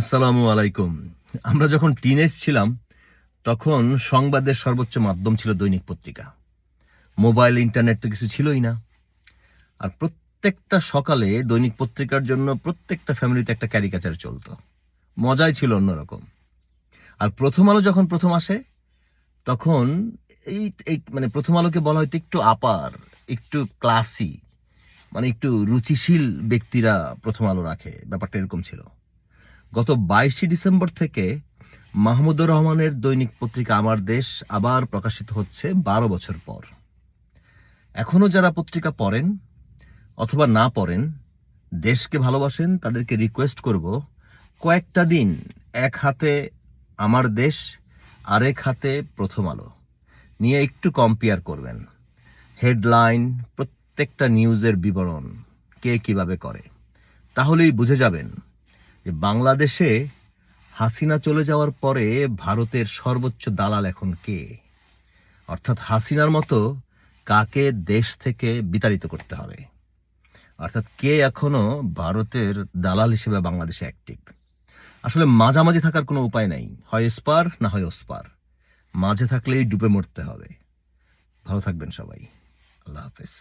আসসালামু আলাইকুম। আমরা যখন টিনেজ ছিলাম, তখন সংবাদের সর্বোচ্চ মাধ্যম ছিল দৈনিক পত্রিকা। মোবাইল, ইন্টারনেট তো কিছু ছিলই না। আর প্রত্যেকটা সকালে দৈনিক পত্রিকার জন্য প্রত্যেকটা ফ্যামিলিতে একটা ক্যারিকেচার চলতো। মজাই ছিল অন্যরকম। আর প্রথম আলো যখন প্রথম আসে, তখন এই এই মানে প্রথম আলোকে বলা হয়তো একটু আপার, একটু ক্লাসি, মানে একটু রুচিশীল ব্যক্তিরা প্রথম আলো রাখে। ব্যাপারটা এরকম ছিল। গত ২২শে ডিসেম্বর থেকে মাহমুদুর রহমানের দৈনিক পত্রিকা আমার দেশ আবার প্রকাশিত হচ্ছে ১২ বছর পর। এখনো যারা পত্রিকা পড়েন অথবা না পড়েন, দেশকে ভালোবাসেন, তাদেরকে রিকোয়েস্ট করব, কয়েকটা দিন এক হাতে আমার দেশ, আরেক হাতে প্রথম আলো নিয়ে একটু কম্পেয়ার করবেন। হেডলাইন, প্রত্যেকটা নিউজের বিবরণ, কে কিভাবে করে, তাহলেই বুঝে যাবেন যে বাংলাদেশে হাসিনা চলে যাওয়ার পরে ভারতের সর্বোচ্চ দালাল এখন কে। অর্থাৎ হাসিনার মতো কাকে দেশ থেকে বিতাড়িত করতে হবে, অর্থাৎ কে এখনো ভারতের দালাল হিসেবে বাংলাদেশে অ্যাক্টিভ। আসলে মাঝামাঝি থাকার কোনো উপায় নাই, হয় এসপার না হয় ওসপার। মাঝে থাকলেই ডুবে মরতে হবে। ভালো থাকবেন সবাই। আল্লাহ হাফেজ।